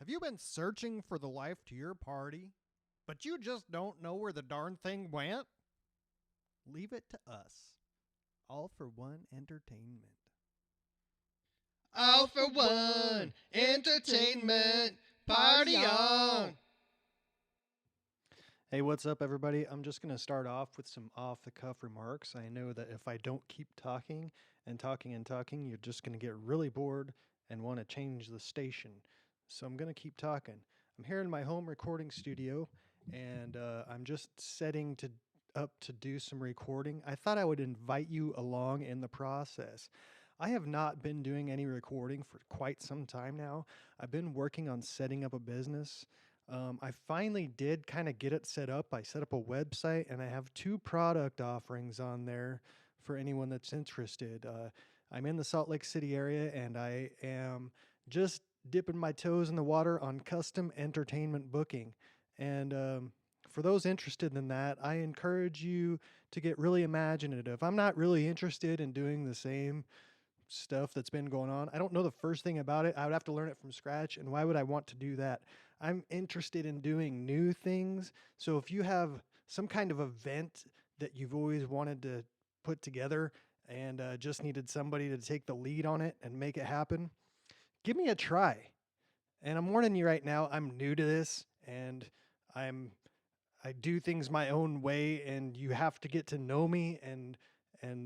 Have you been searching for the life to your party, but you just don't know where the darn thing went? Leave it to us. All4One Entertainment. All4One Entertainment, party on! Hey, what's up, everybody? I'm just going to start off with some off-the-cuff remarks. I know that if I don't keep talking and talking and talking, you're just going to get really bored and want to change the station. So I'm going to keep talking. I'm here in my home recording studio, and I'm just setting up to do some recording. I thought I would invite you along in the process. I have not been doing any recording for quite some time now. I've been working on setting up a business. I finally did kind of get it set up. I set up a website, and I have 2 product offerings on there for anyone that's interested. I'm in the Salt Lake City area, and I am just dipping my toes in the water on custom entertainment booking. And for those interested in that, I encourage you to get really imaginative. I'm not really interested in doing the same stuff that's been going on. I don't know the first thing about it. I would have to learn it from scratch. And why would I want to do that? I'm interested in doing new things. So if you have some kind of event that you've always wanted to put together and just needed somebody to take the lead on it and make it happen, give me a try. And I'm warning you right now, I'm new to this, and I do things my own way, and you have to get to know me and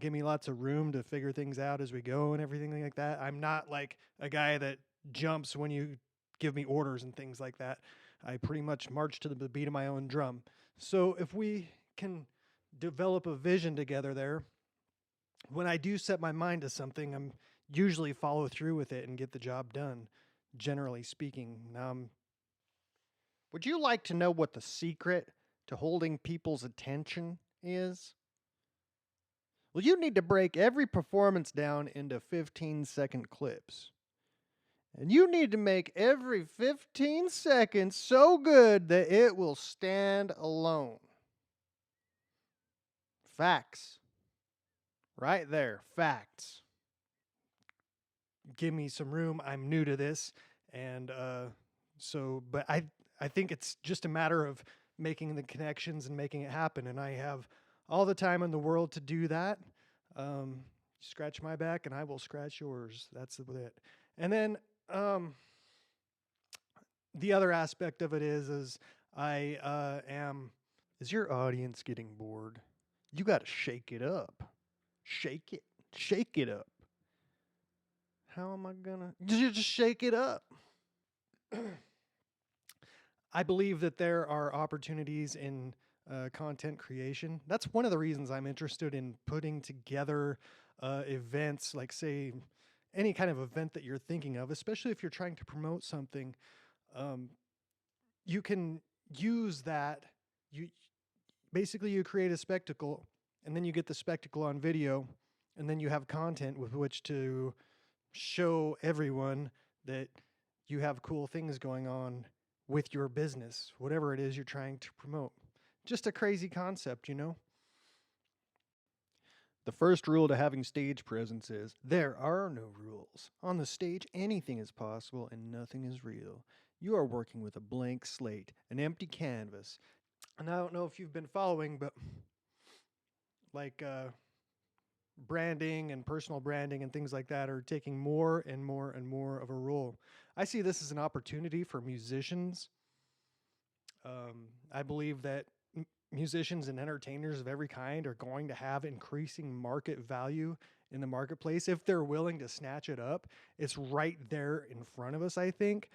give me lots of room to figure things out as we go and everything like that. I'm not like a guy that jumps when you give me orders and things like that. I pretty much march to the beat of my own drum. So if we can develop a vision together there, when I do set my mind to something, I'm usually follow through with it and get the job done, generally speaking. Would you like to know what the secret to holding people's attention is? Well, you need to break every performance down into 15-second clips. And you need to make every 15 seconds so good that it will stand alone. Facts. Right there, facts. Give me some room. I'm new to this. And but I think it's just a matter of making the connections and making it happen. And I have all the time in the world to do that. Scratch my back and I will scratch yours. That's it. And then the other aspect of it is is your audience getting bored? You got to shake it up. Shake it up. How am I gonna just shake it up? I believe that there are opportunities in content creation. That's one of the reasons I'm interested in putting together events, like, say, any kind of event that you're thinking of, especially if you're trying to promote something. You can use that. You create a spectacle, and then you get the spectacle on video, and then you have content with which to show everyone that you have cool things going on with your business, whatever it is you're trying to promote. Just a crazy concept, you know? The first rule to having stage presence is there are no rules. On the stage, anything is possible and nothing is real. You are working with a blank slate, an empty canvas. And I don't know if you've been following, but like branding and personal branding and things like that are taking more and more and more of a role. I see this as an opportunity for musicians. I believe that musicians and entertainers of every kind are going to have increasing market value in the marketplace if they're willing to snatch it up. It's right there in front of us, I think.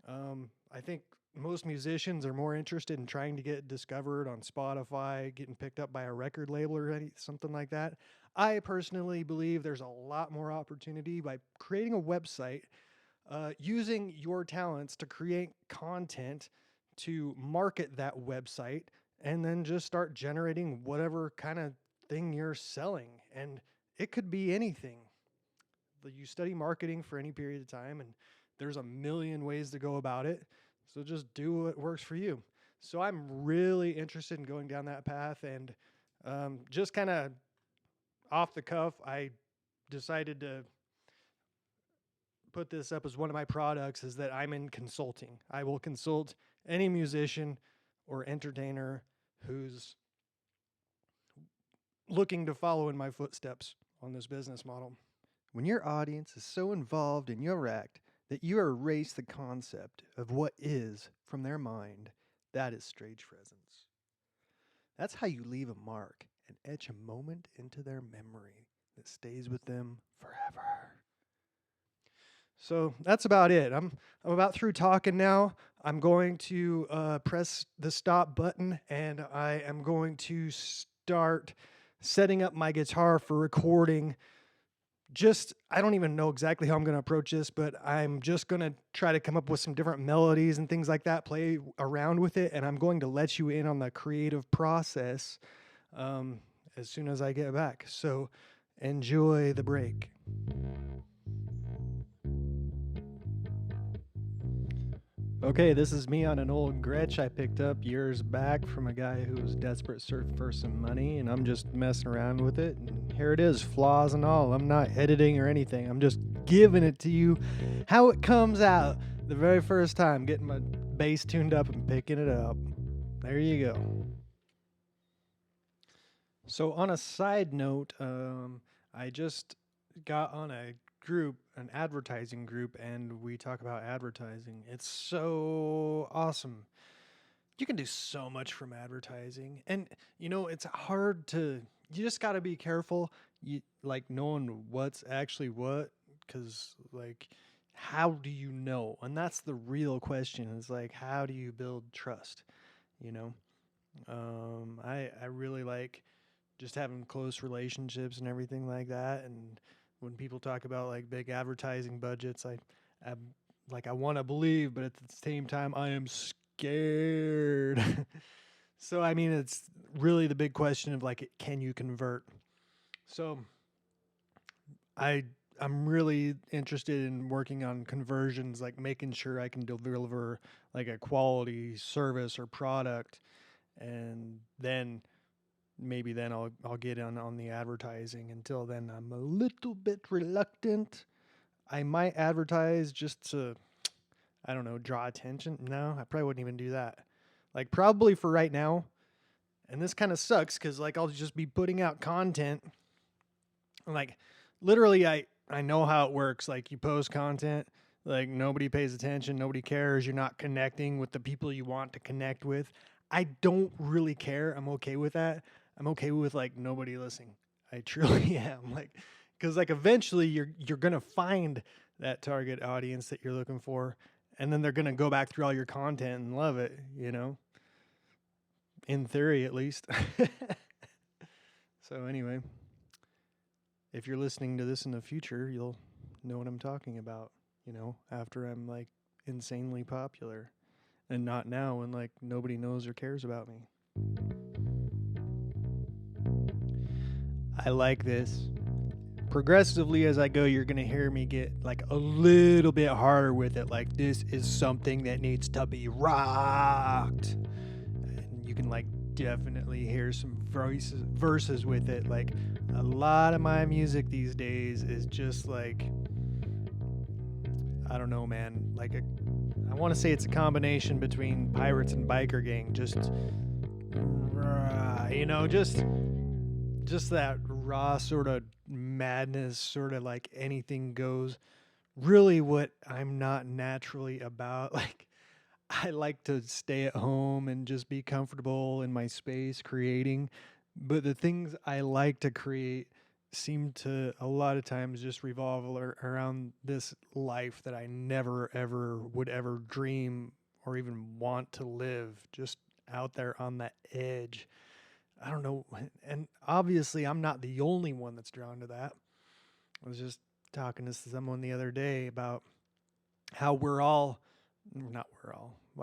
I think most musicians are more interested in trying to get discovered on Spotify, getting picked up by a record label or something like that. I personally believe there's a lot more opportunity by creating a website, using your talents to create content to market that website, and then just start generating whatever kind of thing you're selling. And it could be anything. You study marketing for any period of time, and there's a million ways to go about it. So just do what works for you. So I'm really interested in going down that path, and just kind of off the cuff, I decided to put this up as one of my products is that I'm in consulting. I will consult any musician or entertainer who's looking to follow in my footsteps on this business model. When your audience is so involved in your act that you erase the concept of what is from their mind, that is stage presence. That's how you leave a mark and etch a moment into their memory that stays with them forever. So that's about it. I'm about through talking now. I'm going to press the stop button, and I am going to start setting up my guitar for recording. I don't even know exactly how I'm going to approach this, but I'm just going to try to come up with some different melodies and things like that, play around with it, and I'm going to let you in on the creative process as soon as I get back. So enjoy the break. Okay, this is me on an old Gretsch I picked up years back from a guy who was desperate for some money, and I'm just messing around with it. And here it is, flaws and all. I'm not editing or anything. I'm just giving it to you how it comes out the very first time, getting my bass tuned up and picking it up. There you go. So on a side note, I just got on a group, an advertising group, and we talk about advertising. It's so awesome. You can do so much from advertising. And it's hard to, you just got to be careful, knowing what's actually what, cuz how do you know? And that's the real question. Is how do you build trust, I really like just having close relationships and everything like that. And when people talk about big advertising budgets, I want to believe, but at the same time, I am scared. So, it's really the big question of can you convert? So I'm really interested in working on conversions, making sure I can deliver a quality service or product, and then maybe then I'll get on the advertising. Until then, I'm a little bit reluctant. I might advertise just to, I don't know, draw attention. No, I probably wouldn't even do that. Probably for right now. And this kind of sucks because I'll just be putting out content. Literally, I know how it works. You post content, nobody pays attention, nobody cares. You're not connecting with the people you want to connect with. I don't really care. I'm okay with that. I'm okay with nobody listening. I truly am. Because eventually you're gonna find that target audience that you're looking for, and then they're gonna go back through all your content and love it. In theory, at least. So anyway, if you're listening to this in the future, you'll know what I'm talking about. After I'm insanely popular, and not now when nobody knows or cares about me. I like this. Progressively as I go, you're going to hear me get a little bit harder with it. This is something that needs to be rocked. And you can definitely hear some verses with it. A lot of my music these days is just I don't know, man. I want to say it's a combination between Pirates and Biker Gang. Just that raw sort of madness, sort of anything goes. Really what I'm not naturally about. I like to stay at home and just be comfortable in my space creating. But the things I like to create seem to a lot of times just revolve around this life that I never ever would ever dream or even want to live, just out there on that edge. I don't know. And obviously I'm not the only one that's drawn to that. I was just talking to someone the other day about how why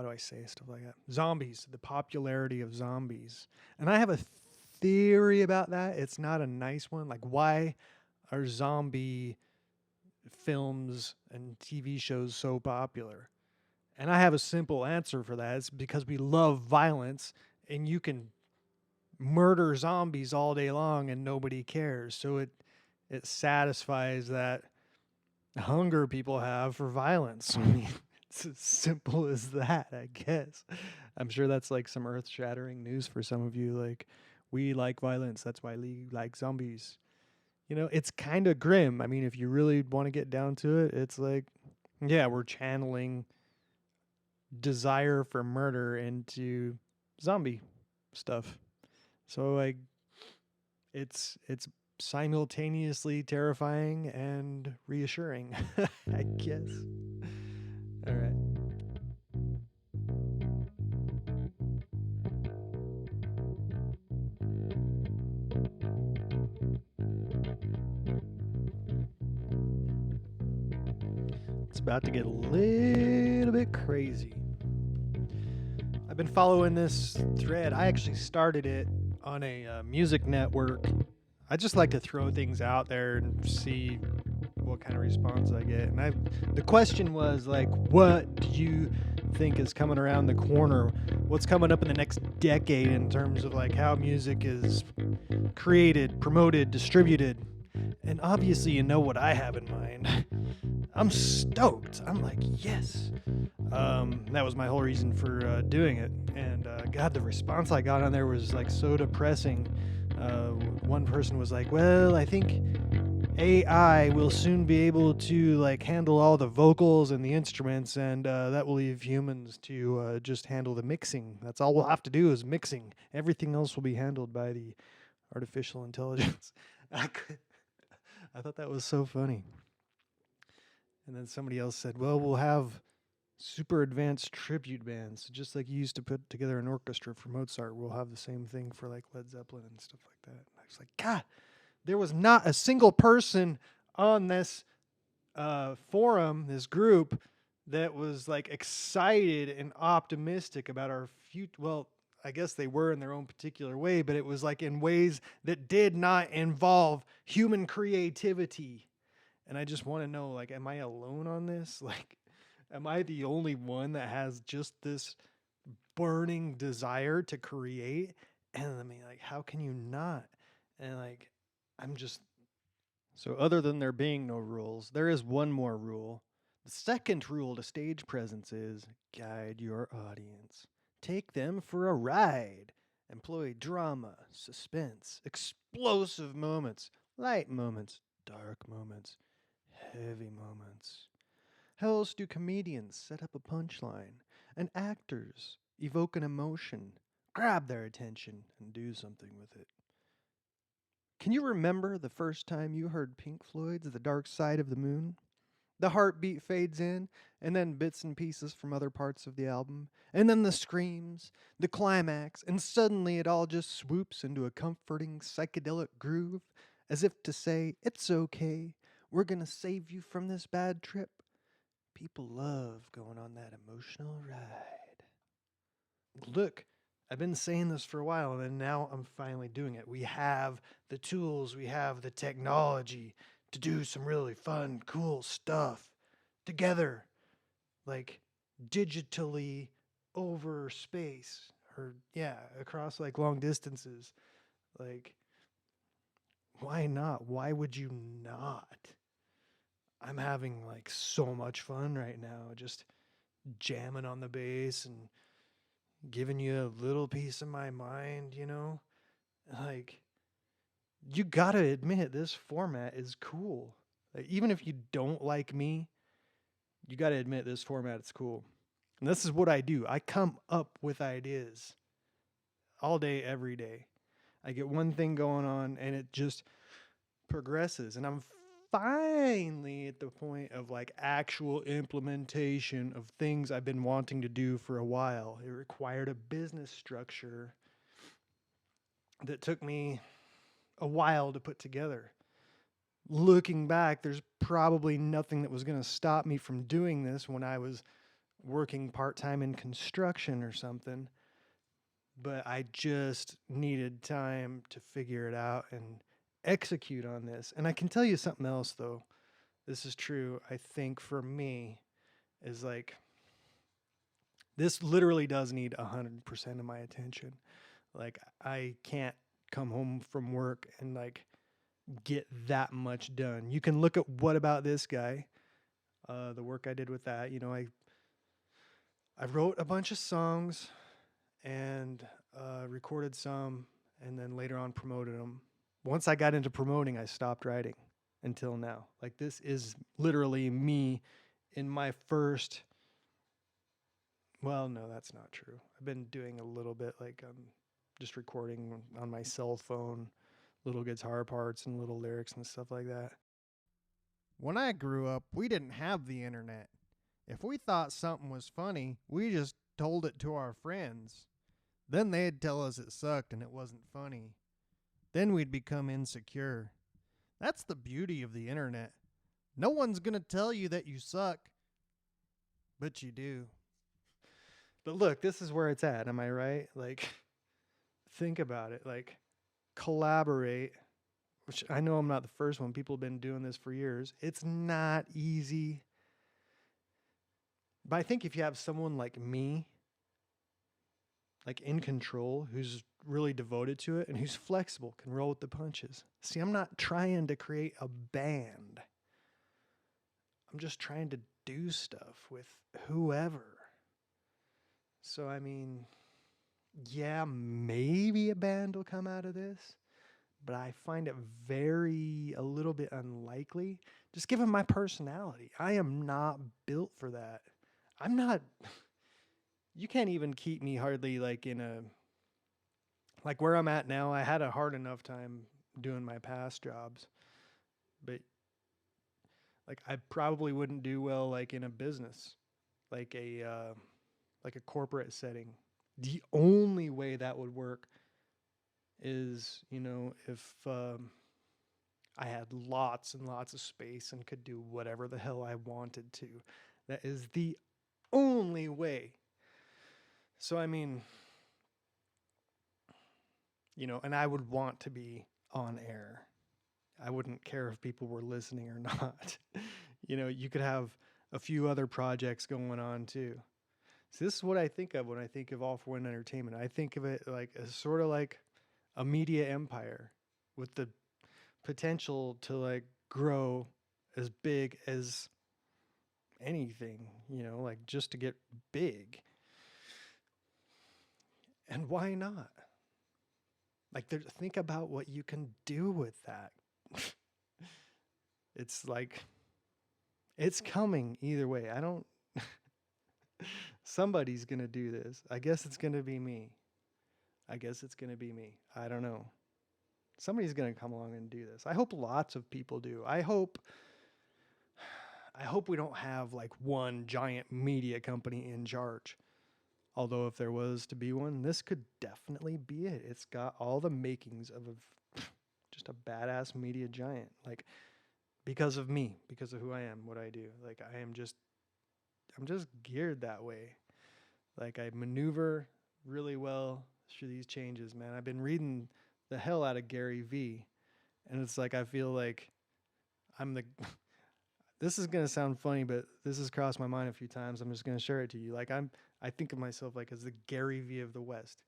do I say stuff like that? Zombies, the popularity of zombies. And I have a theory about that. It's not a nice one. Why are zombie films and TV shows so popular? And I have a simple answer for that. It's because we love violence, and you can murder zombies all day long and nobody cares. So it satisfies that hunger people have for violence. I mean, it's as simple as that, I guess. I'm sure that's like some earth shattering news for some of you. Like, we like violence. That's why we like zombies. It's kind of grim. I mean, if you really want to get down to it, it's like, yeah, we're channeling desire for murder into zombie stuff. So like it's simultaneously terrifying and reassuring, I guess. All right. It's about to get a little bit crazy. I've been following this thread. I actually started it on a music network. I just like to throw things out there and see what kind of response I get. And the question was like, what do you think is coming around the corner? What's coming up in the next decade in terms of like how music is created, promoted, distributed? And obviously, you know what I have in mind. I'm stoked. I'm like, yes. That was my whole reason for doing it. And God, the response I got on there was like so depressing. One person was like, well, I think AI will soon be able to like handle all the vocals and the instruments, and that will leave humans to just handle the mixing. That's all we'll have to do is mixing. Everything else will be handled by the artificial intelligence. I thought that was so funny. And then somebody else said, well, we'll have super advanced tribute bands. So just like you used to put together an orchestra for Mozart, we'll have the same thing for like Led Zeppelin and stuff like that. And I was like, God, there was not a single person on this forum, this group, that was like excited and optimistic about our future. Well, I guess they were in their own particular way, but it was like in ways that did not involve human creativity. And I just want to know, like, am I alone on this? Like, am I the only one that has just this burning desire to create? And I mean, like, how can you not? And like, I'm just so other than there being no rules, there is one more rule. The second rule to stage presence is guide your audience. Take them for a ride. Employ drama, suspense, explosive moments, light moments, dark moments, heavy moments. How else do comedians set up a punchline? And actors evoke an emotion, grab their attention, and do something with it. Can you remember the first time you heard Pink Floyd's The Dark Side of the Moon? The heartbeat fades in, and then bits and pieces from other parts of the album, and then the screams, the climax, and suddenly it all just swoops into a comforting psychedelic groove, as if to say, it's okay, we're gonna save you from this bad trip. People love going on that emotional ride. Look, I've been saying this for a while, and now I'm finally doing it. We have the tools, we have the technology to do some really fun, cool stuff together, like digitally over space, or yeah, across like long distances. Like, why not? Why would you not? I'm having like so much fun right now, just jamming on the bass and giving you a little piece of my mind. Like, you gotta admit this format is cool. Like, even if you don't like me, you gotta admit this format is cool. And this is what I do. I come up with ideas all day, every day. I get one thing going on and it just progresses. And I'm finally at the point of like actual implementation of things I've been wanting to do for a while. It required a business structure that took me a while to put together. Looking back, there's probably nothing that was going to stop me from doing this when I was working part-time in construction or something. But I just needed time to figure it out and execute on this. And I can tell you something else, though. This is true, I think, for me, is like, this literally does need 100% of my attention. Like, I can't come home from work and like get that much done. You can look at What About This Guy. the work I did with that. I wrote a bunch of songs and recorded some, and then later on promoted them. Once I got into promoting, I stopped writing until now. Like, this is literally me in my first. Well, no, that's not true. I've been doing a little bit, like, just recording on my cell phone, little guitar parts and little lyrics and stuff like that. When I grew up, we didn't have the internet. If we thought something was funny, we just told it to our friends. Then they'd tell us it sucked and it wasn't funny. Then we'd become insecure. That's the beauty of the internet. No one's going to tell you that you suck, but you do. But look, this is where it's at. Am I right? Like, think about it. Like, collaborate, which I know I'm not the first one. People have been doing this for years. It's not easy. But I think if you have someone like me, like in control, who's really devoted to it and who's flexible, can roll with the punches. See, I'm not trying to create a band. I'm just trying to do stuff with whoever. So, I mean, yeah, maybe a band will come out of this, but I find it a little bit unlikely. Just given my personality, I am not built for that. You can't even keep me hardly like like where I'm at now. I had a hard enough time doing my past jobs, but like I probably wouldn't do well like in a business, like a corporate setting. The only way that would work is, if I had lots and lots of space and could do whatever the hell I wanted to. That is the only way. So, I mean, and I would want to be on air. I wouldn't care if people were listening or not. You could have a few other projects going on too. So this is what I think of when I think of All4One Entertainment. I think of it like as sort of like a media empire with the potential to like grow as big as anything, like just to get big. And why not? Like, think about what you can do with that. It's like, it's coming either way. Somebody's going to do this. I guess it's going to be me. I don't know. Somebody's going to come along and do this. I hope lots of people do. I hope we don't have like one giant media company in charge. Although if there was to be one, this could definitely be it. It's got all the makings of just a badass media giant. Like, because of me, because of who I am, what I do. Like, I'm just geared that way. Like, I maneuver really well through these changes, man. I've been reading the hell out of Gary V. And it's like, I feel like this is going to sound funny, but this has crossed my mind a few times. I'm just going to share it to you. Like, I think of myself like as the Gary V of the West.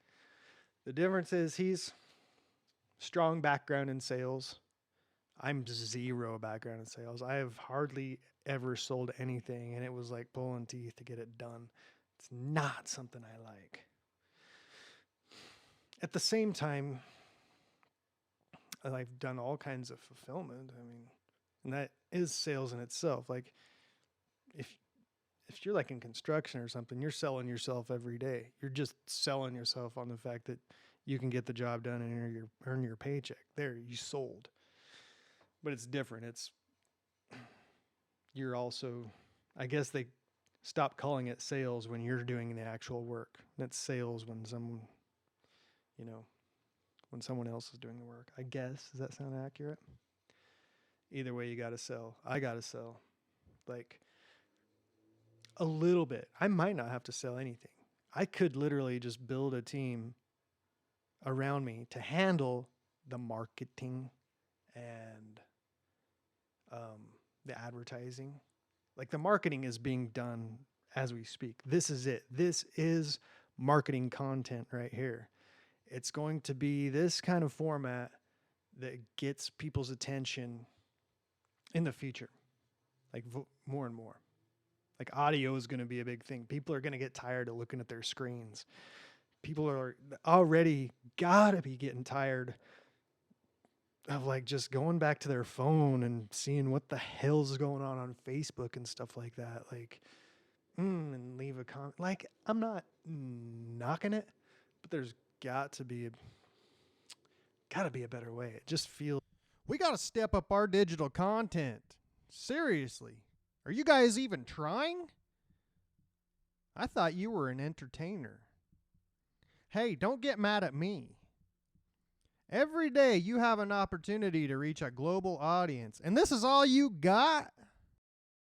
The difference is he's strong background in sales. I'm zero background in sales. I have hardly ever sold anything, and it was like pulling teeth to get it done. It's not something I like. At the same time, I've done all kinds of fulfillment. I mean, and that is sales in itself. Like, if you're like in construction or something, you're selling yourself every day. You're just selling yourself on the fact that you can get the job done and earn your paycheck. There, you sold. But it's different. You're also, I guess they stop calling it sales when you're doing the actual work. That's sales when someone else is doing the work. I guess. Does that sound accurate? Either way, you got to sell. I got to sell. Like, a little bit. I might not have to sell anything. I could literally just build a team around me to handle the marketing and the advertising. Like, the marketing is being done as we speak. This is it. This is marketing content right here. It's going to be this kind of format that gets people's attention in the future, like more and more. Like audio is going to be a big thing. People are going to get tired of looking at their screens. People are already gotta be getting tired of like just going back to their phone and seeing what the hell's going on Facebook and stuff like that. Like, and leave a comment. Like, I'm not knocking it, but there's gotta be a better way. It just feels. We got to step up our digital content. Seriously. Are you guys even trying? I thought you were an entertainer. Hey, don't get mad at me. Every day you have an opportunity to reach a global audience, and this is all you got?